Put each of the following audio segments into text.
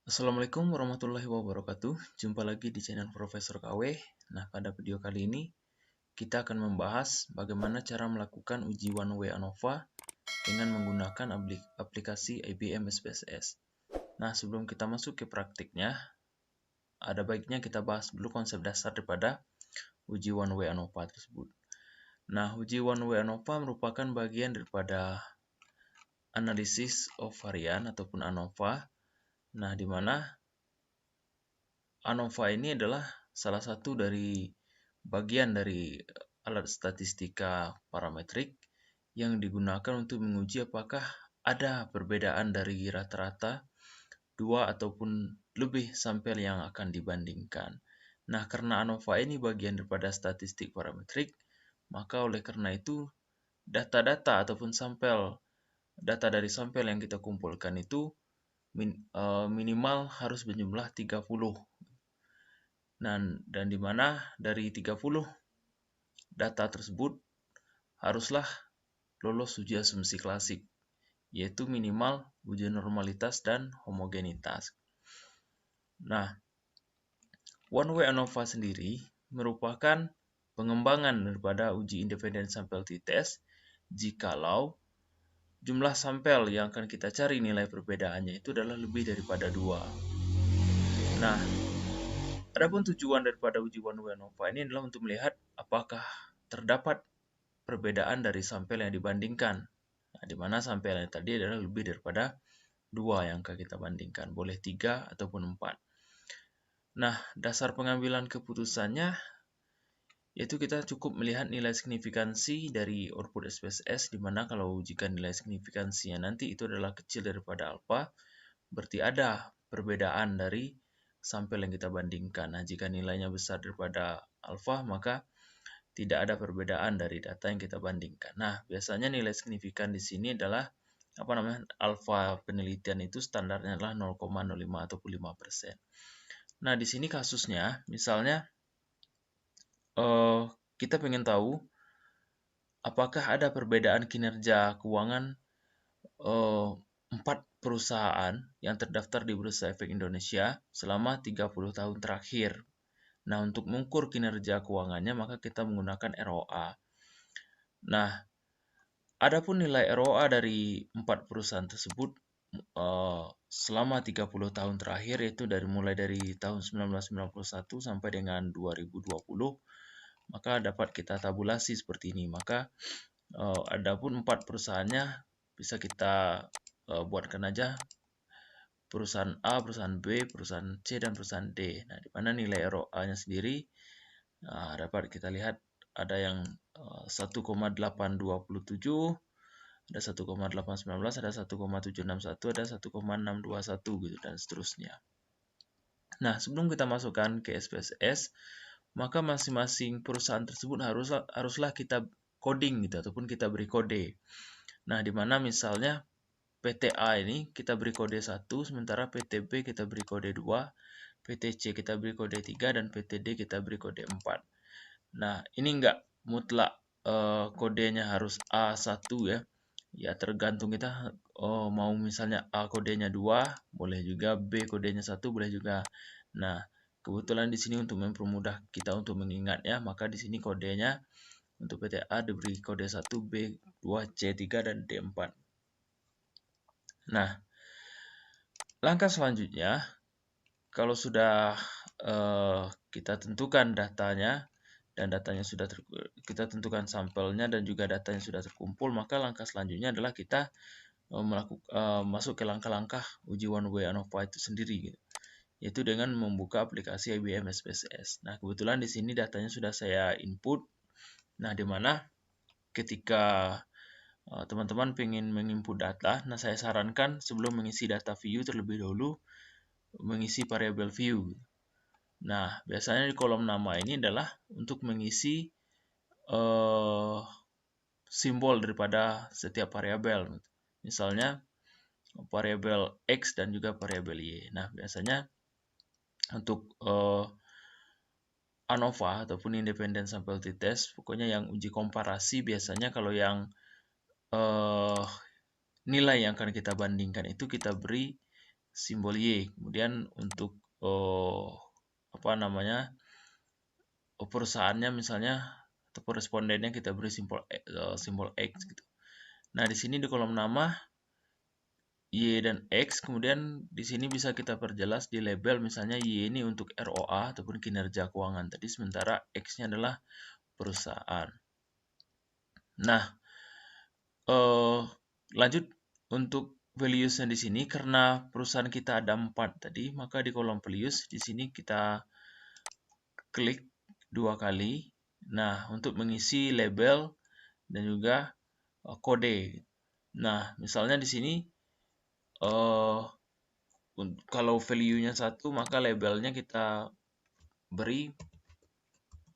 Assalamualaikum warahmatullahi wabarakatuh. Jumpa lagi di channel Profesor KW. Nah, pada video kali ini kita akan membahas bagaimana cara melakukan uji one way ANOVA dengan menggunakan aplikasi IBM SPSS. Nah, sebelum kita masuk ke praktiknya, ada baiknya kita bahas dulu konsep dasar daripada uji one way ANOVA tersebut. Nah, uji one way ANOVA merupakan bagian daripada analisis of varian ataupun ANOVA. Nah, di mana ANOVA ini adalah salah satu dari bagian dari alat statistika parametrik yang digunakan untuk menguji apakah ada perbedaan dari rata-rata dua ataupun lebih sampel yang akan dibandingkan. Nah, karena ANOVA ini bagian daripada statistik parametrik, maka oleh karena itu data-data ataupun data dari sampel yang kita kumpulkan itu minimal harus berjumlah 30. Dan di mana dari 30 data tersebut haruslah lolos uji asumsi klasik, yaitu minimal uji normalitas dan homogenitas. Nah, one way ANOVA sendiri merupakan pengembangan daripada uji independent sample t-test jikalau jumlah sampel yang akan kita cari nilai perbedaannya itu adalah lebih daripada 2. Nah, adapun tujuan daripada uji one way ANOVA ini adalah untuk melihat apakah terdapat perbedaan dari sampel yang dibandingkan. Nah, di mana sampel yang tadi adalah lebih daripada 2 yang akan kita bandingkan. Boleh 3 ataupun 4. Nah, dasar pengambilan keputusannya yaitu kita cukup melihat nilai signifikansi dari output SPSS, di mana kalau jika nilai signifikansinya nanti itu adalah kecil daripada alfa, berarti ada perbedaan dari sampel yang kita bandingkan. Nah, jika nilainya besar daripada alfa, maka tidak ada perbedaan dari data yang kita bandingkan. Nah, biasanya nilai signifikan di sini adalah alfa penelitian itu standarnya adalah 0,05 atau 5%. Nah, di sini kasusnya misalnya kita ingin tahu apakah ada perbedaan kinerja keuangan 4 perusahaan yang terdaftar di Bursa Efek Indonesia selama 30 tahun terakhir. Nah, untuk mengukur kinerja keuangannya maka kita menggunakan ROA. Nah, adapun nilai ROA dari 4 perusahaan tersebut selama 30 tahun terakhir, yaitu mulai dari tahun 1991 sampai dengan 2020, maka dapat kita tabulasi seperti ini. Maka adapun 4 perusahaannya bisa kita buatkan aja perusahaan A, perusahaan B, perusahaan C, dan perusahaan D. Nah, di mana nilai ROA-nya sendiri dapat kita lihat ada yang 1,827, ada 1,819, ada 1,761, ada 1,621 gitu dan seterusnya. Nah, sebelum kita masukkan ke SPSS, maka masing-masing perusahaan tersebut haruslah kita coding gitu ataupun kita beri kode. Nah, di mana misalnya PT A ini kita beri kode 1, sementara PT B kita beri kode 2, PT C kita beri kode 3, dan PT D kita beri kode 4. Nah, ini enggak mutlak kodenya harus A1 ya. Ya, tergantung kita mau misalnya A kodenya 2, boleh juga B kodenya 1, boleh juga. Nah, kebetulan di sini untuk mempermudah kita untuk mengingatnya, maka di sini kodenya untuk PT A diberi kode 1, B 2, C 3, dan D 4. Nah, langkah selanjutnya, kalau sudah kita tentukan datanya, dan datanya sudah kita tentukan sampelnya dan juga datanya sudah terkumpul, maka langkah selanjutnya adalah kita masuk ke langkah-langkah uji one way ANOVA itu sendiri, gitu. Yaitu dengan membuka aplikasi IBM SPSS. Nah, kebetulan di sini datanya sudah saya input. Nah, di mana ketika teman-teman ingin menginput data, nah saya sarankan sebelum mengisi data view terlebih dahulu mengisi variabel view. Nah, biasanya di kolom nama ini adalah untuk mengisi simbol daripada setiap variabel. Misalnya variabel X dan juga variabel Y. Nah, biasanya untuk ANOVA ataupun Independent Sample T-Test, pokoknya yang uji komparasi, biasanya kalau yang nilai yang akan kita bandingkan itu kita beri simbol Y. Kemudian untuk perusahaannya misalnya atau korespondennya kita beri simbol X gitu. Nah, di sini di kolom nama Y dan X, kemudian di sini bisa kita perjelas di label, misalnya Y ini untuk ROA ataupun kinerja keuangan tadi, sementara X-nya adalah perusahaan. Nah, lanjut untuk values-nya di sini, karena perusahaan kita ada 4 tadi, maka di kolom values di sini kita klik 2 kali. Nah, untuk mengisi label dan juga kode. Nah, misalnya di sini kalau value-nya 1, maka labelnya kita beri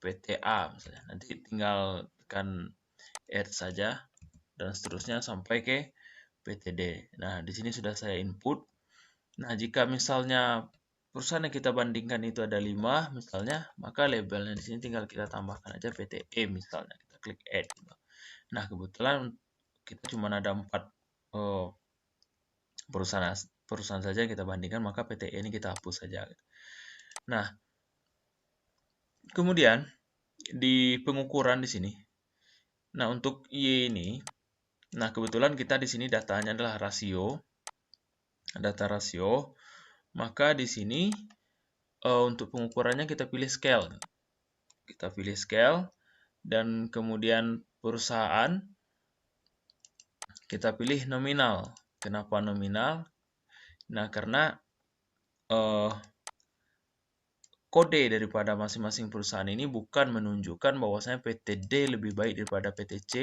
PTA misalnya. Nanti tinggal tekan add saja dan seterusnya sampai ke PTD. Nah, di sini sudah saya input. Nah, jika misalnya perusahaan yang kita bandingkan itu ada 5 misalnya, maka labelnya di sini tinggal kita tambahkan aja PTE misalnya. Kita klik add. Nah, kebetulan kita cuma ada 4 perusahaan saja yang kita bandingkan, maka PTE ini kita hapus saja. Nah, kemudian di pengukuran di sini. Nah, untuk Y ini, nah kebetulan kita di sini datanya adalah rasio, data rasio. Maka di sini untuk pengukurannya kita pilih scale. Kita pilih scale dan kemudian perusahaan kita pilih nominal. Kenapa nominal? Nah, karena kode daripada masing-masing perusahaan ini bukan menunjukkan bahwasanya PT D lebih baik daripada PT C,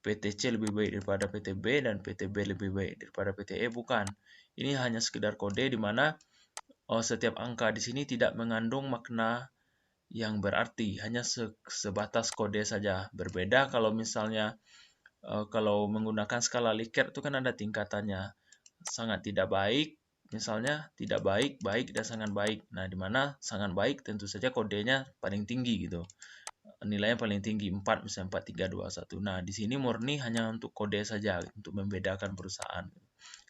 PT C lebih baik daripada PT B, dan PT B lebih baik daripada PT E, bukan. Ini hanya sekedar kode di mana setiap angka di sini tidak mengandung makna yang berarti, hanya sebatas kode saja. Berbeda kalau misalnya kalau menggunakan skala Likert itu kan ada tingkatannya. Sangat tidak baik, misalnya tidak baik, baik, dan sangat baik. Nah, di mana sangat baik tentu saja kodenya paling tinggi gitu. Nilainya paling tinggi 4, misalnya 4, 3, 2, 1. Nah, di sini murni hanya untuk kode saja untuk membedakan perusahaan.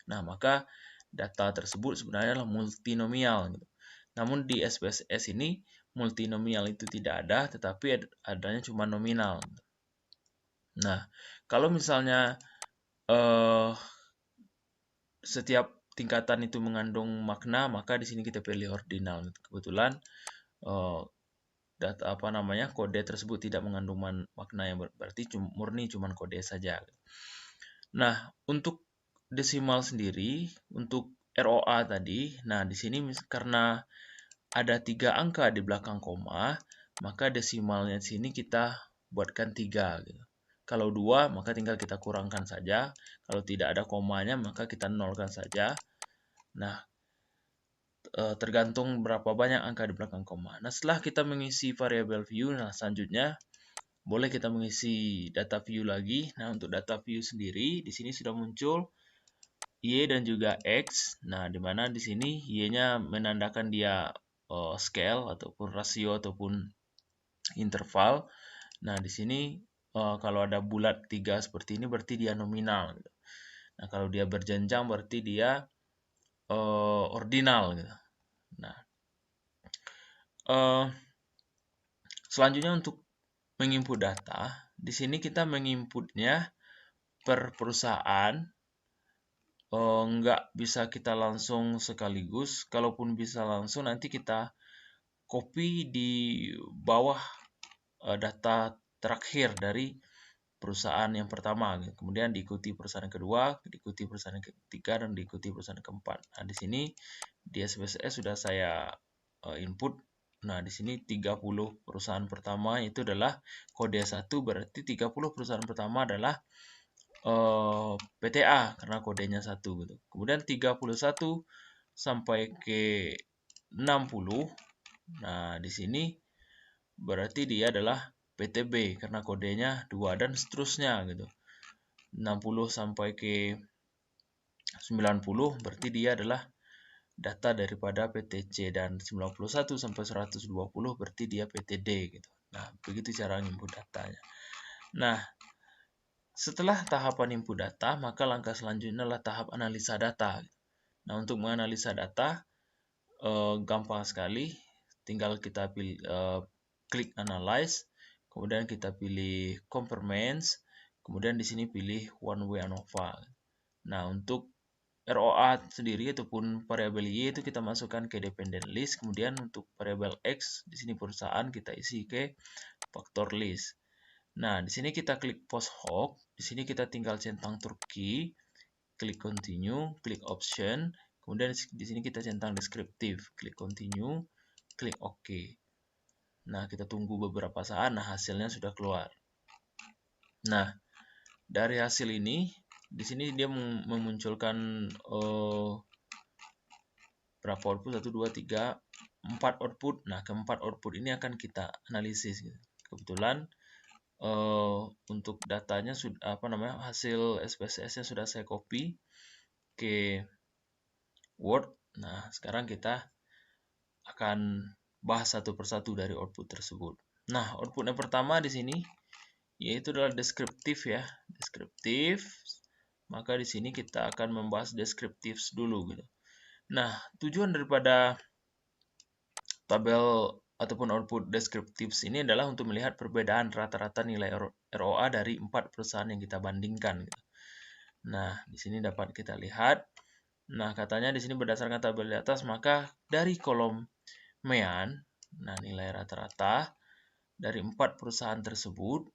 Nah, maka data tersebut sebenarnya adalah multinomial gitu. Namun di SPSS ini multinomial itu tidak ada, tetapi adanya cuma nominal. Nah, kalau misalnya setiap tingkatan itu mengandung makna, maka di sini kita pilih ordinal. Kebetulan kode tersebut tidak mengandung makna yang berarti murni cuma kode saja. Nah, untuk desimal sendiri, untuk ROA tadi, nah di sini karena ada 3 angka di belakang koma, maka desimalnya di sini kita buatkan 3 gitu. Kalau 2, maka tinggal kita kurangkan saja. Kalau tidak ada komanya, maka kita nolkan saja. Nah, tergantung berapa banyak angka di belakang koma. Nah, setelah kita mengisi variabel view, nah selanjutnya boleh kita mengisi data view lagi. Nah, untuk data view sendiri, di sini sudah muncul Y dan juga X. Nah, di mana di sini Y-nya menandakan dia scale ataupun rasio ataupun interval. Nah, di sini kalau ada bulat 3 seperti ini berarti dia nominal. Nah, kalau dia berjenjang berarti dia ordinal. Nah, selanjutnya untuk menginput data, di sini kita menginputnya per perusahaan. Nggak bisa kita langsung sekaligus. Kalaupun bisa langsung, nanti kita copy di bawah data terakhir dari perusahaan yang pertama. Kemudian diikuti perusahaan kedua, diikuti perusahaan ketiga, dan diikuti perusahaan keempat. Nah, di sini di SPSS sudah saya input. Nah, di sini 30 perusahaan pertama itu adalah kode 1, berarti 30 perusahaan pertama adalah PTA karena kodenya 1 gitu. Kemudian 31 sampai ke 60. Nah, di sini berarti dia adalah PTB karena kodenya 2 dan seterusnya gitu. 60 sampai ke 90 berarti dia adalah data daripada PTC, dan 91 sampai 120 berarti dia PTD gitu. Nah, begitu cara input datanya. Nah, setelah tahapan input data, maka langkah selanjutnya adalah tahap analisa data. Nah, untuk menganalisa data gampang sekali, tinggal kita pilih klik analyze, kemudian kita pilih compare-ments, kemudian di sini pilih one way ANOVA. Nah, untuk ROA sendiri ataupun variabel Y itu kita masukkan ke dependent list, kemudian untuk variabel X di sini perusahaan kita isi ke faktor list. Nah, di sini kita klik post hoc, di sini kita tinggal centang Turki, klik continue, klik option, kemudian di sini kita centang deskriptif, klik continue, klik OK. Nah, kita tunggu beberapa saat, nah hasilnya sudah keluar. Nah, dari hasil ini, di sini dia memunculkan berapa output? 1, 2, 3, 4 output. Nah, keempat output ini akan kita analisis. Kebetulan untuk datanya sudah hasil SPSS-nya sudah saya copy ke Word. Nah, sekarang kita akan bahas satu persatu dari output tersebut. Nah, output yang pertama di sini yaitu adalah deskriptif ya, deskriptif. Maka di sini kita akan membahas deskriptif dulu gitu. Nah, tujuan daripada tabel ataupun output deskriptif ini adalah untuk melihat perbedaan rata-rata nilai ROA dari 4 perusahaan yang kita bandingkan gitu. Nah, di sini dapat kita lihat. Nah, katanya di sini berdasarkan tabel di atas, maka dari kolom MEAN, nah nilai rata-rata dari 4 perusahaan tersebut,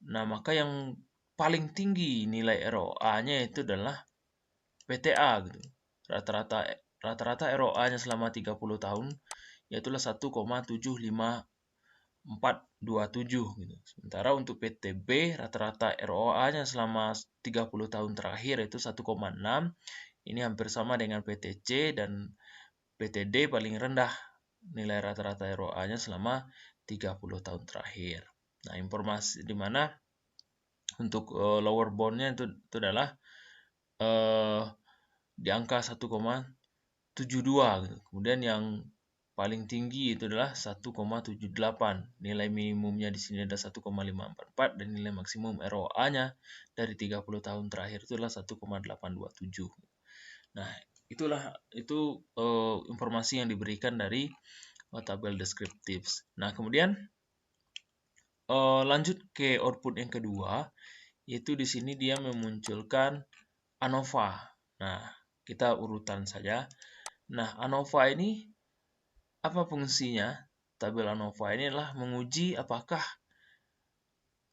nah maka yang paling tinggi nilai ROA-nya itu adalah PTA gitu. Rata-rata ROA-nya selama 30 tahun yaitu 1,75427 gitu. Sementara untuk PTB rata-rata ROA-nya selama 30 tahun terakhir itu 1,6. Ini hampir sama dengan PTC, dan PTD paling rendah nilai rata-rata ROA-nya selama 30 tahun terakhir. Nah, informasi di mana untuk lower bound-nya itu adalah di angka 1,72 gitu. Kemudian yang paling tinggi itu adalah 1,78. Nilai minimumnya di sini ada 1,544 dan nilai maksimum ROA-nya dari 30 tahun terakhir itu adalah 1,827. Nah, itu informasi yang diberikan dari tabel deskriptif. Nah, kemudian lanjut ke output yang kedua, yaitu di sini dia memunculkan ANOVA. Nah, kita urutan saja. Nah, ANOVA ini apa fungsinya? Tabel ANOVA ini adalah menguji apakah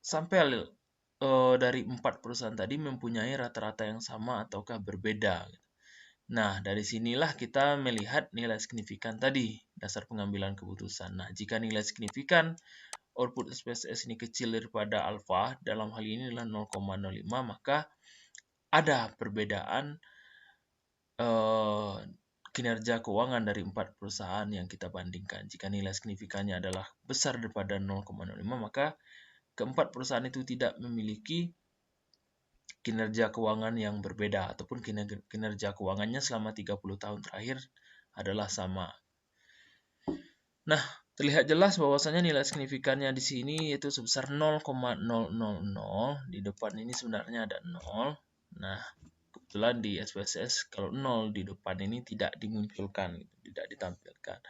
sampel dari 4 perusahaan tadi mempunyai rata-rata yang sama ataukah berbeda. Nah, dari sinilah kita melihat nilai signifikan tadi, dasar pengambilan keputusan. Nah, jika nilai signifikan output SPSS ini kecil daripada alfa, dalam hal ini adalah 0,05, maka ada perbedaan kinerja keuangan dari 4 perusahaan yang kita bandingkan. Jika nilai signifikannya adalah besar daripada 0,05, maka keempat perusahaan itu tidak memiliki kinerja keuangan yang berbeda, ataupun kinerja keuangannya selama 30 tahun terakhir adalah sama. Nah, terlihat jelas bahwasanya nilai signifikannya di sini yaitu sebesar 0,000. Di depan ini sebenarnya ada 0. Nah, kebetulan di SPSS kalau 0 di depan ini tidak dimunculkan, tidak ditampilkan.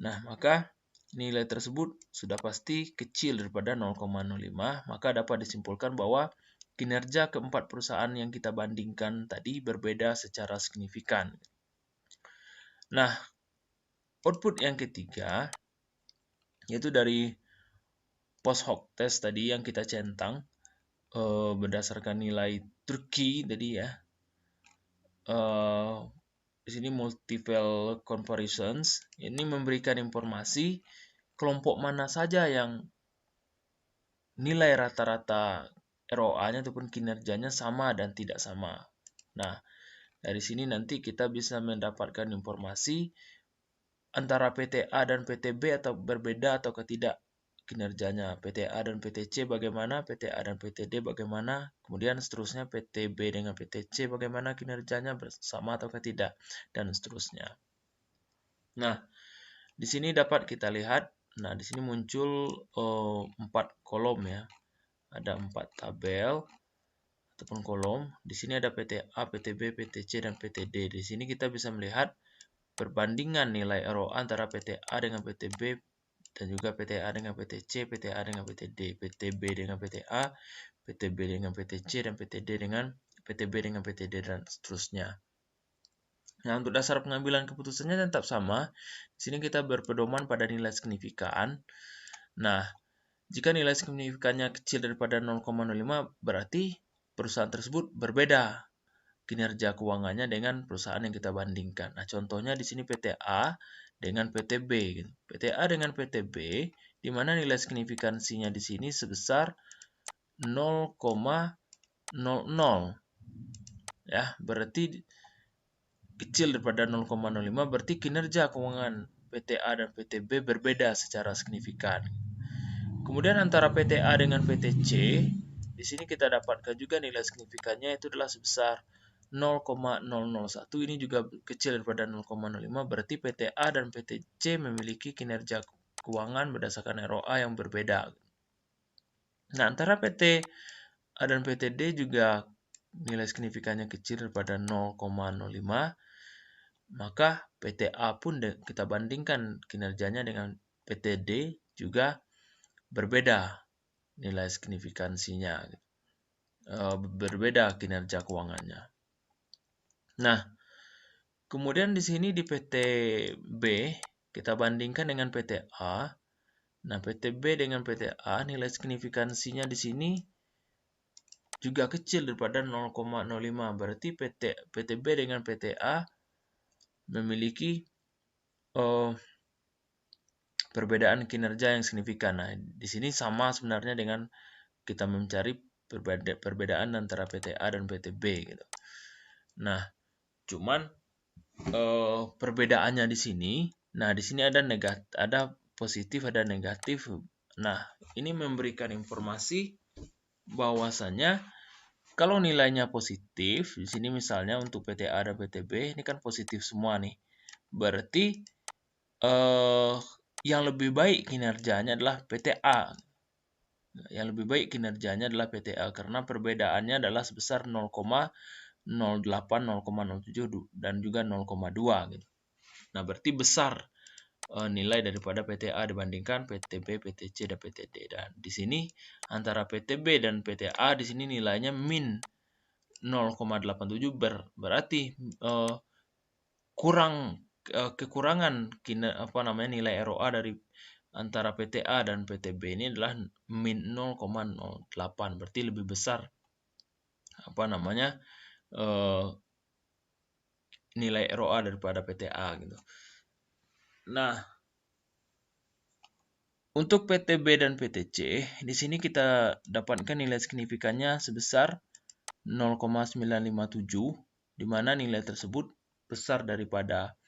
Nah, maka nilai tersebut sudah pasti kecil daripada 0,05, maka dapat disimpulkan bahwa kinerja keempat perusahaan yang kita bandingkan tadi berbeda secara signifikan. Nah, output yang ketiga yaitu dari post hoc test tadi yang kita centang berdasarkan nilai Turki tadi ya. Di sini multiple comparisons ini memberikan informasi kelompok mana saja yang nilai rata-rata ROA-nya ataupun kinerjanya sama dan tidak sama. Nah, dari sini nanti kita bisa mendapatkan informasi antara PTA dan PTB atau berbeda atau tidak kinerjanya. PTA dan PTC bagaimana, PTA dan PTD bagaimana, kemudian seterusnya PTB dengan PTC bagaimana kinerjanya, sama atau tidak, dan seterusnya. Nah, di sini dapat kita lihat, nah di sini muncul 4 kolom ya. Ada 4 tabel ataupun kolom. Di sini ada PTA, PTB, PTC, dan PTD. Di sini kita bisa melihat perbandingan nilai ROA antara PTA dengan PTB dan juga PTA dengan PTC, PTA dengan PTD, PTB dengan PTA, PTB dengan PTC, dan PTD dengan PTB dengan PTD, dan seterusnya. Nah, untuk dasar pengambilan keputusannya tetap sama. Di sini kita berpedoman pada nilai signifikan. Nah, jika nilai signifikannya kecil daripada 0,05, berarti perusahaan tersebut berbeda kinerja keuangannya dengan perusahaan yang kita bandingkan. Nah, contohnya di sini PTA dengan PTB. PTA dengan PTB, di mana nilai signifikansinya di sini sebesar 0,00. Ya, berarti kecil daripada 0,05, berarti kinerja keuangan PTA dan PTB berbeda secara signifikan. Kemudian antara PTA dengan PTC, di sini kita dapatkan juga nilai signifikannya itu adalah sebesar 0,001. Ini juga kecil daripada 0,05, berarti PTA dan PTC memiliki kinerja keuangan berdasarkan ROA yang berbeda. Nah, antara PTA dan PTD juga nilai signifikannya kecil daripada 0,05, maka PTA pun kita bandingkan kinerjanya dengan PTD juga berbeda nilai signifikansinya, berbeda kinerja keuangannya. Nah, kemudian di sini di PTB kita bandingkan dengan PTA. Nah, PTB dengan PTA nilai signifikansinya di sini juga kecil daripada 0,05. Berarti PTB dengan PTA memiliki perbedaan kinerja yang signifikan. Nah, di sini sama sebenarnya dengan kita mencari perbedaan antara PTA dan PTB gitu. Nah, cuman perbedaannya di sini, nah di sini ada positif, ada negatif. Nah, ini memberikan informasi bahwasanya kalau nilainya positif, di sini misalnya untuk PTA dan PTB ini kan positif semua nih. Berarti yang lebih baik kinerjanya adalah PTA. Yang lebih baik kinerjanya adalah PTA karena perbedaannya adalah sebesar 0,08, 0,07 dan juga 0,2 gitu. Nah, berarti besar nilai daripada PTA dibandingkan PTB, PTC, dan PTD. Dan di sini antara PTB dan PTA di sini nilainya min 0,87, berarti kekurangan nilai ROA dari antara PTA dan PTB ini adalah min 0,08, berarti lebih besar nilai ROA daripada PTA gitu. Nah, untuk PTB dan PTC di sini kita dapatkan nilai signifikannya sebesar 0,957, di mana nilai tersebut besar daripada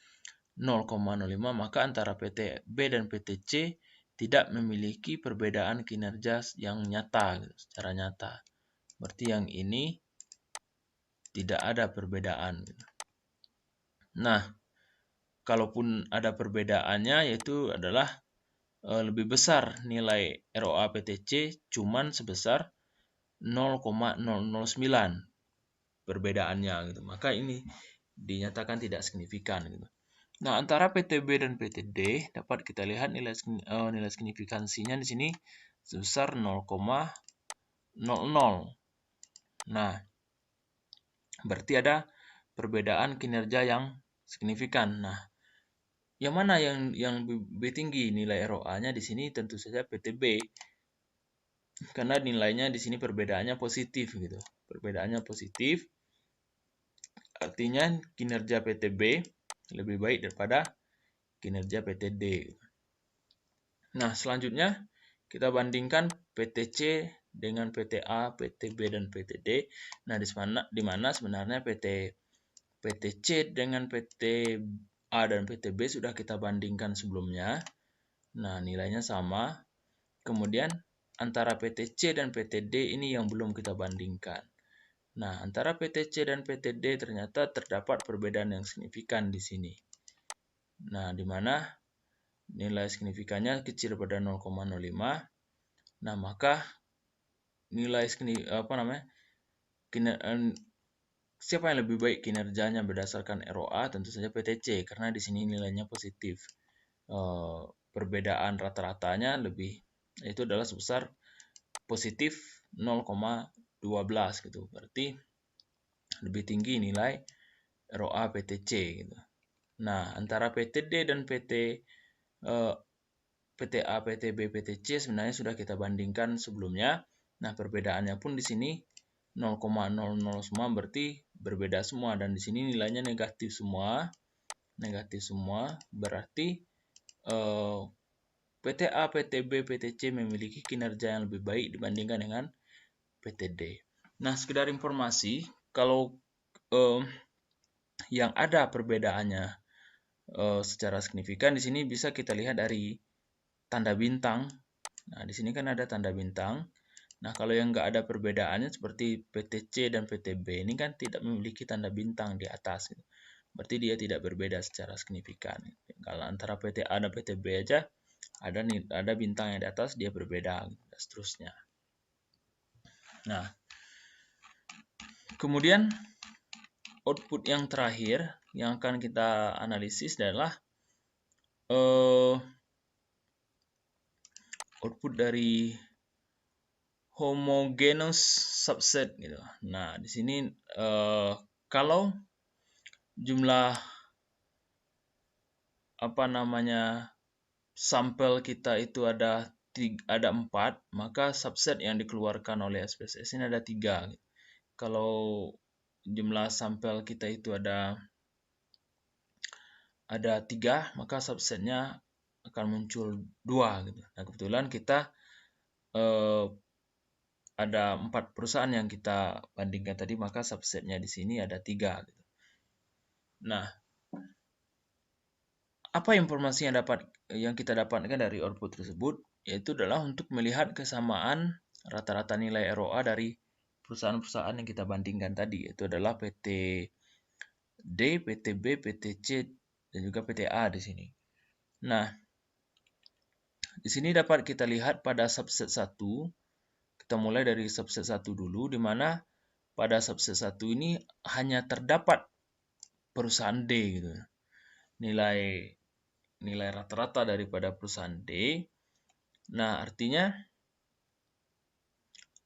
0,05, maka antara PTB dan PTC tidak memiliki perbedaan kinerja yang nyata, secara nyata. Berarti yang ini tidak ada perbedaan. Nah, kalaupun ada perbedaannya, yaitu adalah lebih besar nilai ROA PTC cuman sebesar 0,009 perbedaannya gitu. Maka ini dinyatakan tidak signifikan gitu. Nah, antara PTB dan PTD dapat kita lihat nilai signifikansinya di sini sebesar 0,00. Nah, berarti ada perbedaan kinerja yang signifikan. Nah, yang mana yang lebih tinggi nilai ROA-nya di sini? Tentu saja PTB. Karena nilainya di sini perbedaannya positif gitu. Perbedaannya positif. Artinya kinerja PTB lebih baik daripada kinerja PTD. Nah, selanjutnya kita bandingkan PTC dengan PTA, PTB, dan PTD. Nah, di mana sebenarnya PTC dengan PTA dan PTB sudah kita bandingkan sebelumnya. Nah, nilainya sama. Kemudian antara PTC dan PTD ini yang belum kita bandingkan. Nah, antara PTC dan PTD ternyata terdapat perbedaan yang signifikan di sini. Nah, di mana nilai signifikannya kecil pada 0,05. Nah, maka nilai siapa yang lebih baik kinerjanya berdasarkan ROA? Tentu saja PTC, karena di sini nilainya positif. Perbedaan rata-ratanya itu adalah sebesar positif 0,12 gitu. Berarti lebih tinggi nilai ROA PTC gitu. Nah, antara PTD dan PTA, PTB, PTC sebenarnya sudah kita bandingkan sebelumnya. Nah, perbedaannya pun di sini 0,00 semua, berarti berbeda semua, dan di sini nilainya negatif semua. Negatif semua berarti PTA, PTB, PTC memiliki kinerja yang lebih baik dibandingkan dengan PTD. Nah, sekedar informasi, kalau yang ada perbedaannya secara signifikan di sini bisa kita lihat dari tanda bintang. Nah, di sini kan ada tanda bintang. Nah, kalau yang nggak ada perbedaannya seperti PTC dan PTB ini kan tidak memiliki tanda bintang di atas. Berarti dia tidak berbeda secara signifikan. Kalau antara PTA dan PTB aja ada bintang yang di atas, dia berbeda, dan seterusnya. Nah, kemudian output yang terakhir yang akan kita analisis adalah output dari homogeneous subset gitu. Nah, di sini kalau jumlah sampel kita itu ada 4, maka subset yang dikeluarkan oleh SPSS ini ada 3. Kalau jumlah sampel kita itu ada 3, maka subsetnya akan muncul 2 gitu. Nah, kebetulan kita ada 4 perusahaan yang kita bandingkan tadi, maka subsetnya di sini ada 3 gitu. Nah, apa informasi yang kita dapatkan dari output tersebut? Yaitu adalah untuk melihat kesamaan rata-rata nilai ROA dari perusahaan-perusahaan yang kita bandingkan tadi, yaitu adalah PTD, PTB, PTC, dan juga PTA di sini. Nah, di sini dapat kita lihat pada subset 1, kita mulai dari subset 1 dulu, di mana pada subset 1 ini hanya terdapat perusahaan D gitu. Nilai rata-rata daripada perusahaan D. Nah, artinya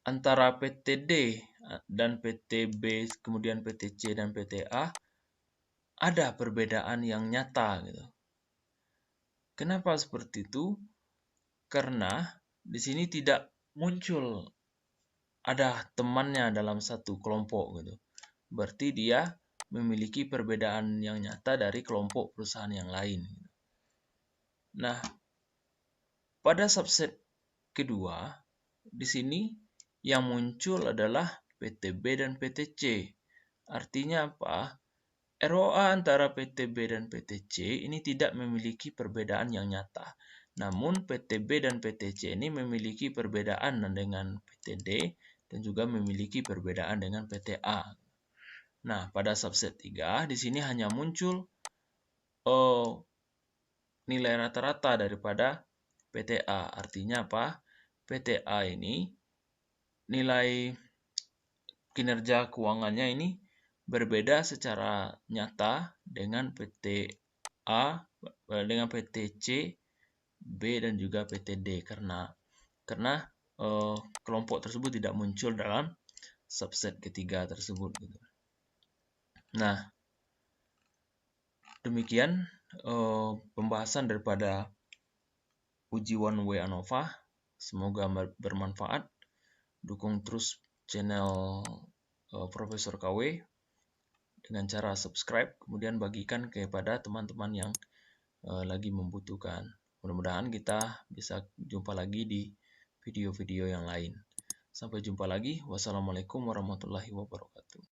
antara PTD dan PTB, kemudian PTC dan PTA ada perbedaan yang nyata gitu. Kenapa seperti itu? Karena di sini tidak muncul ada temannya dalam satu kelompok gitu. Berarti dia memiliki perbedaan yang nyata dari kelompok perusahaan yang lain. Nah, pada subset kedua, di sini yang muncul adalah PTB dan PTC. Artinya apa? ROA antara PTB dan PTC ini tidak memiliki perbedaan yang nyata. Namun PTB dan PTC ini memiliki perbedaan dengan PTD dan juga memiliki perbedaan dengan PTA. Nah, pada subset 3 di sini hanya muncul nilai rata-rata daripada PTA. Artinya apa? PTA ini nilai kinerja keuangannya ini berbeda secara nyata dengan PTA, dengan PTC, B, dan juga PTD karena kelompok tersebut tidak muncul dalam subset ketiga tersebut gitu. Nah, demikian pembahasan daripada uji one way ANOVA. Semoga bermanfaat. Dukung terus channel Profesor KW dengan cara subscribe, kemudian bagikan kepada teman-teman yang lagi membutuhkan. Mudah-mudahan kita bisa jumpa lagi di video-video yang lain. Sampai jumpa lagi. Wassalamualaikum warahmatullahi wabarakatuh.